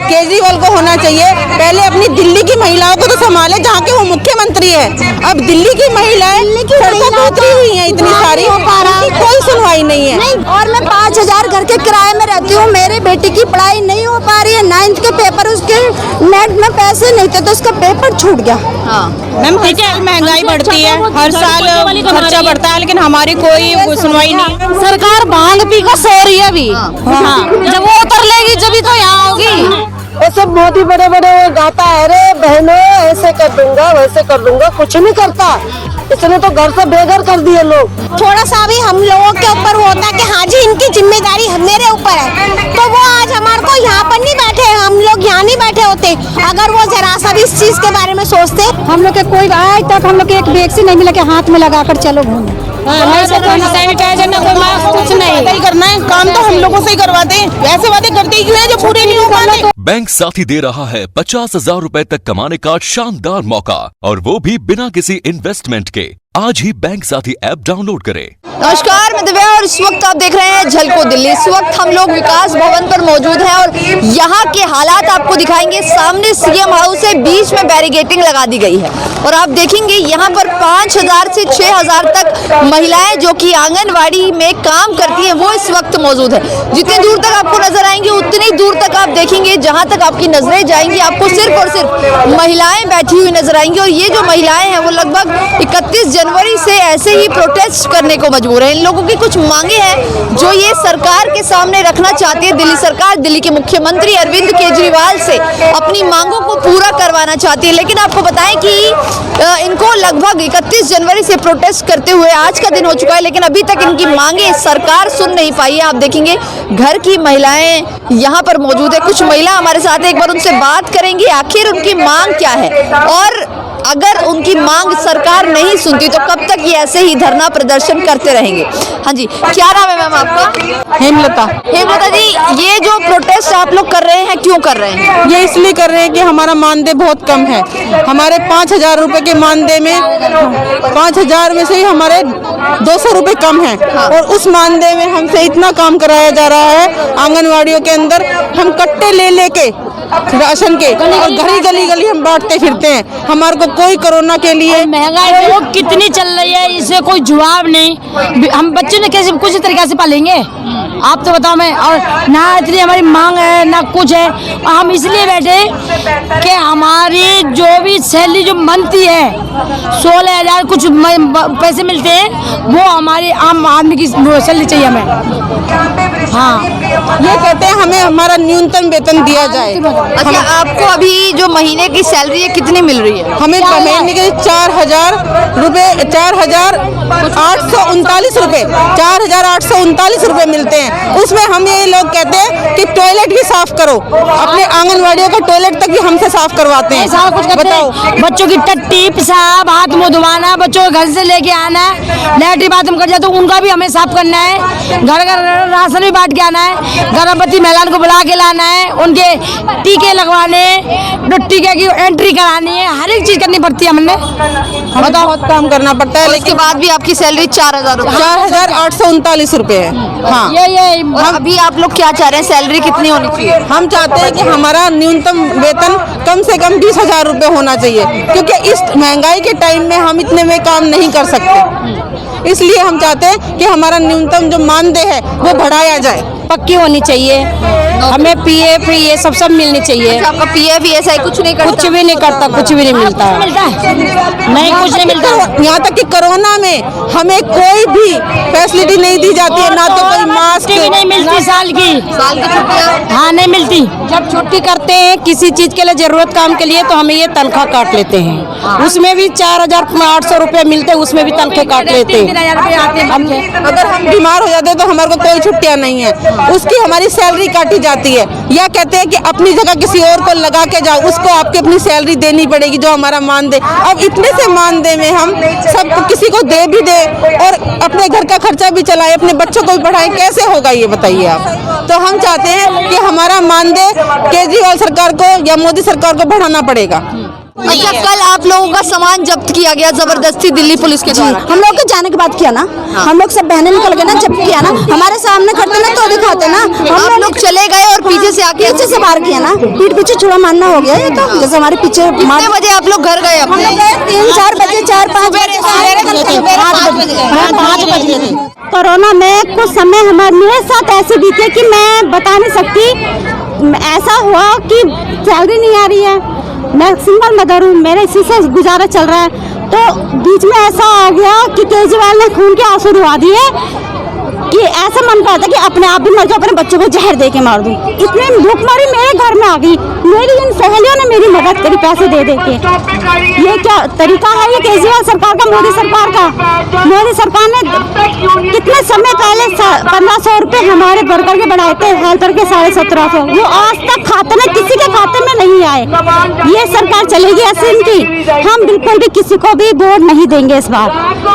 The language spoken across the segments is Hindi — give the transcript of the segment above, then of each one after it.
केजरीवाल को होना चाहिए। पहले अपनी दिल्ली की महिलाओं को तो संभाले जहाँ के वो मुख्यमंत्री है। अब दिल्ली की महिलाएं सड़कों पर उतरी हुई हैं इतनी सारी, कोई सुनवाई नहीं है। और मैं 5000 घर के किराए में रहती हूँ। मेरे बेटी की पढ़ाई नहीं हो पा रही है। 9th के पेपर, उसके नेट में पैसे नहीं थे तो उसका पेपर छूट गया। मैम महंगाई बढ़ती है, हर साल खर्चा बढ़ता है, लेकिन हमारी कोई सुनवाई नहीं। सरकार भांग पी कर सो रही है अभी। हाँ। जब वो उतर लेगी जब तो यहाँ होगी। ऐसे मोदी बड़े बड़े गाता है, अरे बहनों ऐसे कर दूंगा वैसे कर दूंगा, कुछ नहीं करता। इसने तो घर से बेघर कर दिए लोग। थोड़ा सा भी हम लोगों के ऊपर होता कि हाँ जी इनकी जिम्मेदारी मेरे ऊपर है, तो वो आज हमारे को यहाँ पर नहीं बैठे, हम लोग यहाँ नहीं बैठे होते। अगर वो जरा सा भी इस चीज के बारे में सोचते। हम लोग के कोई आज तक हम लोग के एक वैक्सीन नहीं मिला कि हाथ में लगा कर चलो घूमो। सैनिटाइजर ना कुछ नहीं करना है, काम तो हम लोगों से ही करवाते हैं। ऐसे वादे करते ही क्यों हैं जो पूरे नहीं हो पाते। बैंक साथी दे रहा है 50,000 रुपए तक कमाने का शानदार मौका, और वो भी बिना किसी इन्वेस्टमेंट के। आज ही बैंक साथी ऐप डाउनलोड करें। नमस्कार, मैं दिव्या और इस वक्त आप देख रहे हैं झलको दिल्ली। इस वक्त हम लोग विकास भवन पर मौजूद हैं और यहाँ के हालात आपको दिखाएंगे। सामने सीएम हाउस है, बीच में बैरिकेडिंग लगा दी गई है और आप देखेंगे यहाँ पर 5000 से 6000 तक महिलाएं जो कि आंगनवाड़ी में काम करती हैं वो इस वक्त मौजूद है। जितनी दूर तक आपको नजर आएंगे उतनी दूर तक आप देखेंगे, जहाँ तक आपकी नजरें जाएंगी आपको सिर्फ और सिर्फ महिलाएं बैठी हुई नजर आएंगी। और ये जो महिलाएं हैं वो लगभग 31 जनवरी से ऐसे ही प्रोटेस्ट करने को मजबूर है। इन लोगों की कुछ मांगे हैं जो ये सरकार के सामने रखना चाहती है। दिल्ली सरकार, दिल्ली के मुख्यमंत्री अरविंद केजरीवाल से अपनी मांगों को पूरा करवाना चाहती है। लेकिन आपको बताएं कि इनको लगभग 31 जनवरी से प्रोटेस्ट करते हुए आज का दिन हो चुका है, लेकिन अभी तक इनकी मांगे सरकार सुन नहीं पाई है। आप देखेंगे घर की महिलाएं यहाँ पर मौजूद है, कुछ महिला हमारे साथ है, एक बार उनसे बात करेंगे आखिर उनकी मांग क्या है और अगर उनकी मांग सरकार नहीं सुनती तो कब तक ये ऐसे ही धरना प्रदर्शन करते रहेंगे। हाँ जी, क्या नाम है मैम आपका? हेमलता। हेमलता जी, ये जो प्रोटेस्ट आप लोग कर रहे हैं क्यों कर रहे हैं? ये इसलिए कर रहे हैं कि हमारा मानदेय बहुत कम है। हमारे 5000 रुपए के मानदेय में 5000 में से ही हमारे 200 रुपए कम है और उस मानदेय में हमसे इतना काम कराया जा रहा है। आंगनवाड़ियों के अंदर हम कट्टे ले लेके राशन के और गली गली हम बांटते फिरते हैं। हमारे को कोई कोरोना के लिए महंगाई तो कितनी चल रही है, इसे कोई जवाब नहीं। हम बच्चों ने कैसे कुछ तरीके से पालेंगे आप तो बताओ। मैं और ना इतनी हमारी मांग है ना कुछ है। हम इसलिए बैठे कि हमारी जो भी सैलरी जो बनती है 16,000 कुछ पैसे मिलते हैं वो हमारी आम आदमी की सैलरी चाहिए हमें। हाँ, ये कहते हैं हमें हमारा न्यूनतम वेतन दिया जाए। अच्छा, आपको अभी जो महीने की सैलरी है कितनी मिल रही है? हमें महीने के 4000 रुपए 4839 रुपए 4839 रुपए मिलते हैं। उसमें हम ये लोग कहते हैं कि टॉयलेट भी साफ करो, अपने आंगनवाड़ियों का टॉयलेट तक भी हमसे साफ करवाते हैं। सारा कुछ बताओ, बच्चों की टट्टी पेशाब हाथ मुँह धुआना, बच्चों को घर से लेके आना, लैट्रिन बाथरूम कर जाए तो उनका भी हमें साफ करना है। घर घर राशन भी बांट के आना है, गर्भवती महिलाओं को बुला के लाना है, उनके टीके लगवाने, टीके की एंट्री करानी है, हर एक चीज करनी पड़ती है। हमने बताओ, बहुत काम करना पड़ता है। इसके बाद भी आपकी सैलरी 4000 रुपए 4839 रुपए है। हाँ, ये और अभी आप लोग क्या चाह रहे हैं, सैलरी कितनी होनी चाहिए? हम चाहते हैं कि हमारा न्यूनतम वेतन कम से कम 20,000 रुपए होना चाहिए, क्योंकि इस महंगाई के टाइम में हम इतने में काम नहीं कर सकते। इसलिए हम चाहते हैं कि हमारा न्यूनतम जो मानदेय है वो बढ़ाया जाए। पक्की होनी चाहिए, हमें पीएफ ये सब मिलनी चाहिए। आपका पीएफ ऐसा कुछ नहीं करता? कुछ भी नहीं करता, कुछ भी नहीं मिलता है। नहीं, कुछ नहीं मिलता। यहाँ तक कि कोरोना में हमें कोई भी फैसिलिटी नहीं दी जाती है, ना तो कोई मास्क नहीं मिलती। साल की छुट्टियाँ हाँ नहीं मिलती। जब छुट्टी करते हैं किसी चीज के लिए, जरूरत काम के लिए, तो हमें ये तनख्वाह काट लेते हैं। उसमें भी 4800 रुपए मिलते हैं, उसमें भी तनख्वाह काट लेते हैं। अगर हम बीमार हो जाते हैं तो हमारे को कोई छुट्टियाँ नहीं है, उसकी हमारी सैलरी काटी जाती है। या कहते हैं कि अपनी जगह किसी और को लगा के जाओ, उसको आपकी अपनी सैलरी देनी पड़ेगी जो हमारा मानदेय। अब इतने से मानदेय में हम सब किसी को दे भी दे और अपने घर का खर्चा भी चलाए, अपने बच्चों को भी पढ़ाएं, कैसे होगा ये बताइए आप। तो हम चाहते हैं कि हमारा मानदेय केजरीवाल सरकार को या मोदी सरकार को बढ़ाना पड़ेगा। अच्छा, कल आप लोगों का सामान जब्त किया गया जबरदस्ती दिल्ली पुलिस के द्वारा। हम लोग के जाने के बाद किया ना, हम लोग सब बहनें निकल गए ना, जब किया ना हमारे सामने खड़े ना तो दिखाते ना, हम लोग चले गए और पीछे से आके पीछे से बाहर किया ना, पीठ पीछे छुरा मारना हो गया ये तो, जैसे हमारे पीछे कितने बजे आप लोग घर गए अपने? 3-4 बजे 4-5 बजे 5 बजे थे। कोरोना में कुछ समय हमारे मेरे साथ ऐसे बीते कि मैं बता नहीं सकती। ऐसा हुआ कि सैलरी नहीं आ रही है, मैं सिंगल मदर हूँ, मेरे इसी से गुजारा चल रहा है, तो बीच में ऐसा आ गया कि केजरीवाल ने खून के आंसू रुआ दिए कि ऐसा मन करता था कि अपने आप भी मर जाऊं, अपने बच्चों को जहर दे के मार दूं। इतनी भूखमरी मेरे घर में आ गई, मेरी इन सहेलियों ने मेरी मदद करी पैसे दे दे के। ये क्या तरीका है ये केजरीवाल सरकार का, मोदी सरकार का? मोदी सरकार ने कितने समय पहले 1500 रुपए हमारे वर्कर के बढ़ाए थे, हेल्पर के 1750, वो आज तक खाते में किसी के खाते में नहीं आए। ये सरकार चलेगी ऐसे इनकी? हम बिल्कुल भी किसी को भी वोट नहीं देंगे इस बार,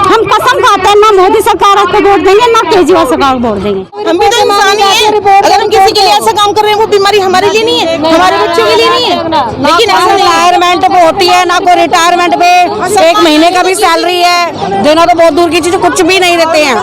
हम कसम खाते हैं, ना मोदी सरकार को वोट देंगे ना केजरीवाल सरकार को वोट देंगे। हम भी तो इंसान ही हैं, अगर हम किसी के लिए ऐसा काम कर रहे हैं वो बीमारी हमारे लिए नहीं है, हमारे बच्चों के लिए नहीं है। लेकिन ऐसा रिटायरमेंट पे होती है ना, कोई रिटायरमेंट पे 1 महीने का भी सैलरी है देना तो बहुत दूर की चीज, कुछ भी नहीं देते हैं।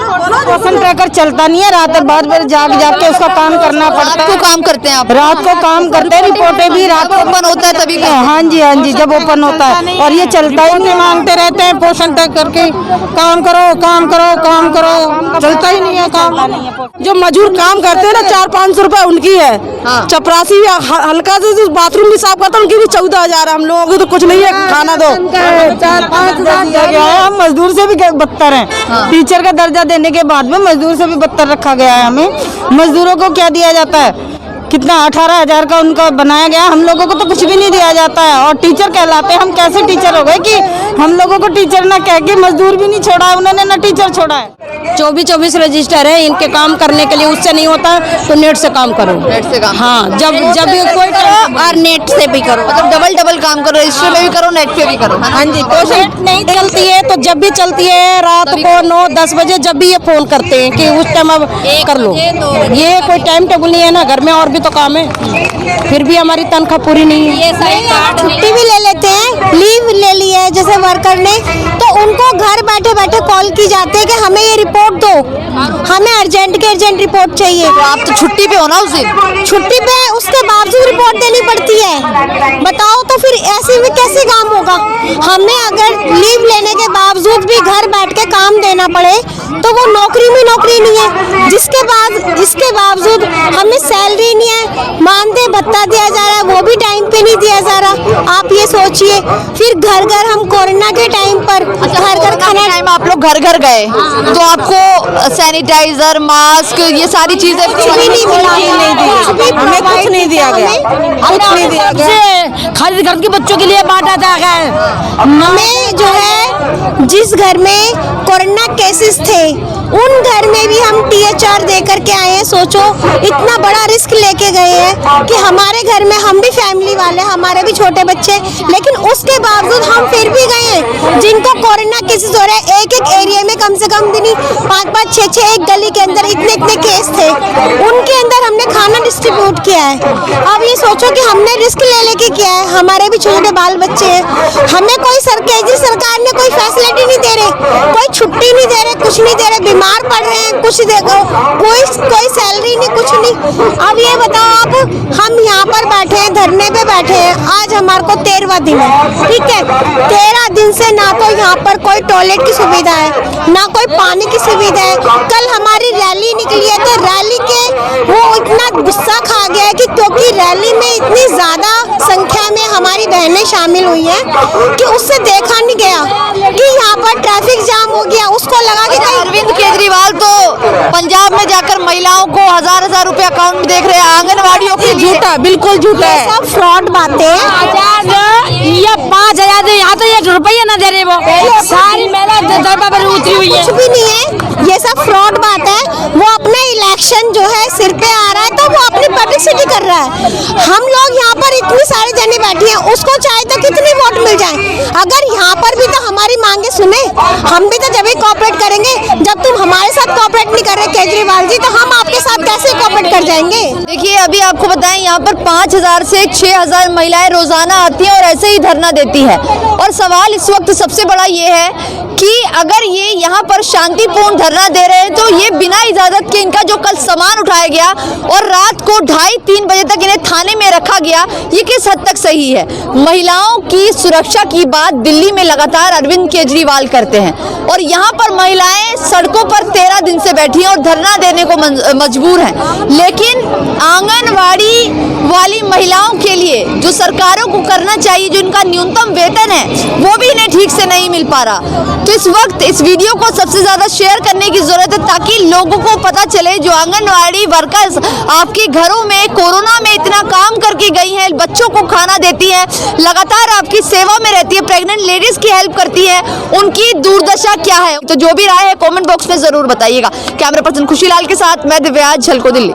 पोषण ट्रैकर चलता नहीं है, रात भर जाग के उसका काम करना पड़ता रात है। को काम करते हैं आप? रात को काम करते हैं, रिपोर्टें भी रात को ओपन होता है तभी करते हैं। हाँ जी, हाँ जी, जब ओपन होता है, और ये चलता ही नहीं, मांगते रहते हैं पोषण तक करके, काम करो काम करो काम करो, चलता ही नहीं है काम। जो मजदूर काम करते हैं ना 400-500 रुपए उनकी है, चपरासी भी हल्का से बाथरूम भी साफ करता है उनकी भी 14,000 है, हम लोगों की तो कुछ नहीं है, खाना दो 4-5 हजार। हम मजदूर से भी बदतर हैं, टीचर का दर्जा देने के बाद में मजदूर से भी बदतर रखा गया है हमें। मजदूरों को क्या दिया जाता है, कितना 18,000 का उनका बनाया गया, हम लोगों को तो कुछ भी नहीं दिया जाता है, और टीचर कहलाते हैं। हम कैसे टीचर हो गए कि हम लोगों को टीचर ना कह के मजदूर भी नहीं छोड़ा उन्होंने, ना टीचर छोड़ा है। 24 रजिस्टर है इनके काम करने के लिए, उससे नहीं होता तो नेट से काम करो। नेट से काम? हाँ, जब भी कोई करो और नेट से भी करो, मतलब डबल काम करो, रजिस्टर में भी करो, नेट पे भी करो। हाँ जी, नेट नहीं चलती है तो जब भी चलती है रात को 9-10 बजे, जब भी ये फोन करते हैं कि उस टाइम अब कर लो। ये कोई टाइम टेबल नहीं है ना, घर में और भी तो काम है, फिर भी हमारी तनख्वाह पूरी नहीं है। छुट्टी भी ले लेते हैं, लीव ले ली है जैसे वर्कर ने, तो उनको घर बैठे बैठे कॉल की जाती है कि हमें ये रिपोर्ट दो, हमें अर्जेंट रिपोर्ट चाहिए। तो आप तो छुट्टी पे हो ना उस दिन? छुट्टी पे उसके बावजूद रिपोर्ट देनी पड़ती है, बताओ तो फिर ऐसे में कैसे काम होगा? हमें अगर लीव लेने के बावजूद भी घर बैठ के काम देना पड़े तो वो नौकरी में नौकरी नहीं है, जिसके बाद इसके बावजूद हमें सैलरी नहीं है, मानदेय भत्ता दिया जा रहा है वो भी टाइम पे नहीं दिया जा रहा। आप ये सोचिए, फिर घर घर हम कोरोना के टाइम पर घर घर खाना, टाइम आप लोग घर घर गए तो आपको सैनिटाइजर, मास्क, ये सारी चीजें कुछ भी नहीं मिला, हमें कुछ नहीं दिया गया, कुछ नहीं दिया गया। खाली घर के बच्चों के लिए बांटा जा रहा है। हमें जो है जिस घर में कोरोना केसेस थे उन घर में भी हम THR दे करके आए हैं। सोचो इतना बड़ा रिस्क लेके गए हैं कि हमारे घर में हम भी फैमिली वाले, हमारे भी छोटे बच्चे, लेकिन उसके बावजूद हम फिर भी गए हैं। जिनको कोरोना केसेस हो रहे हैं, एक एरिया में कम से कम दिन 5-5, 6-6 एक गली के अंदर इतने केस थे, उनके अंदर हमने खाना डिस्ट्रीब्यूट किया है। अब ये सोचो कि हमने रिस्क ले लेके किया है, हमारे भी छोटे बाल बच्चे हैं, हमें कोई केंद्र सरकार ने कोई फैसिलिटी नहीं दे रहे, कोई छुट्टी नहीं दे रहे, कुछ नहीं दे रहे, बीमार पड़ रहे हैं, कुछ देखो कोई सैलरी नहीं, कुछ नहीं। अब ये बताओ आप, हम यहाँ पर बैठे हैं, धरने पे बैठे हैं, आज हमारे को 13वां दिन है, ठीक है। 13 दिन से ना तो यहाँ पर कोई टॉयलेट की सुविधा है, ना कोई पानी की सुविधा है। कल हमारी रैली निकली है तो रैली के वो इतना गुस्सा खा गया है कि क्योंकि रैली में इतनी ज्यादा संख्या में हमारी बहनें शामिल हुई हैं कि उससे देखा नहीं गया कि यहाँ पर ट्रैफिक जाम हो गया, उसको लगा कि अरविंद केजरीवाल तो पंजाब में जाकर महिलाओं को 1000-1000 रुपए अकाउंट देख रहे हैं, आंगनवाड़ियों के लिए। झूठा, बिल्कुल झूठा है, सब फ्रॉड बातें हैं। 5,000 यहाँ तो 1 रुपया ना दे रहे, वो सारी महिला दरबार पर उतरी हुई है। कुछ भी नहीं है, ये सब फ्रॉड बात है। वो अपने इलेक्शन जो है सिर पे आ रहा है तो वो अपनी पब्लिसिटी कर रहा है। हम लोग यहाँ पर इतनी सारी जने बैठी हैं, उसको चाहे तो कितनी वोट मिल जाए, अगर यहाँ पर भी तो हमारी मांगे सुने, हम भी तो जब ही कोऑपरेट करेंगे। जब तुम हमारे साथ कोऑपरेट नहीं कर रहे केजरीवाल जी, तो हम आपके साथ कैसे कोऑपरेट कर जाएंगे? देखिए अभी आपको बताएं यहाँ पर 5000 से 6000 महिलाएं रोजाना आती हैं और ऐसे ही धरना देती हैं। और सवाल इस वक्त सबसे बड़ा ये है कि अगर ये यहाँ पर शांतिपूर्ण धरना दे रहे हैं तो ये बिना इजाजत के इनका जो कल सामान उठाया गया और रात को 2:30-3 बजे तक इन्हें थाने में रखा गया, ये किस हद तक सही है? महिलाओं की सुरक्षा की बात दिल्ली में लगातार अरविंद केजरीवाल करते हैं और यहाँ पर महिलाएं सड़कों पर 13 दिन से बैठी हैं और धरना देने को मजबूर हैं। लेकिन आंगनवाड़ी वाली महिलाओं के लिए जो सरकारों को करना चाहिए, जो इनका न्यूनतम वेतन है, वो भी इन्हें ठीक से नहीं मिल पा रहा। तो इस वक्त इस वीडियो को सबसे ज्यादा शेयर करने की जरूरत है ताकि लोगों को पता चले जो आंगनवाड़ी वर्कर्स आपके घरों में कोरोना में इतना काम करके गई हैं, बच्चों को खाना देती हैं, लगातार आपकी सेवा में रहती है, प्रेग्नेंट लेडीज की हेल्प करती है, उनकी दुर्दशा क्या है? तो जो भी राय है कमेंट बॉक्स में जरूर बताइएगा। कैमरा पर्सन खुशीलाल के साथ मैं दिव्या, झलको दिल्ली।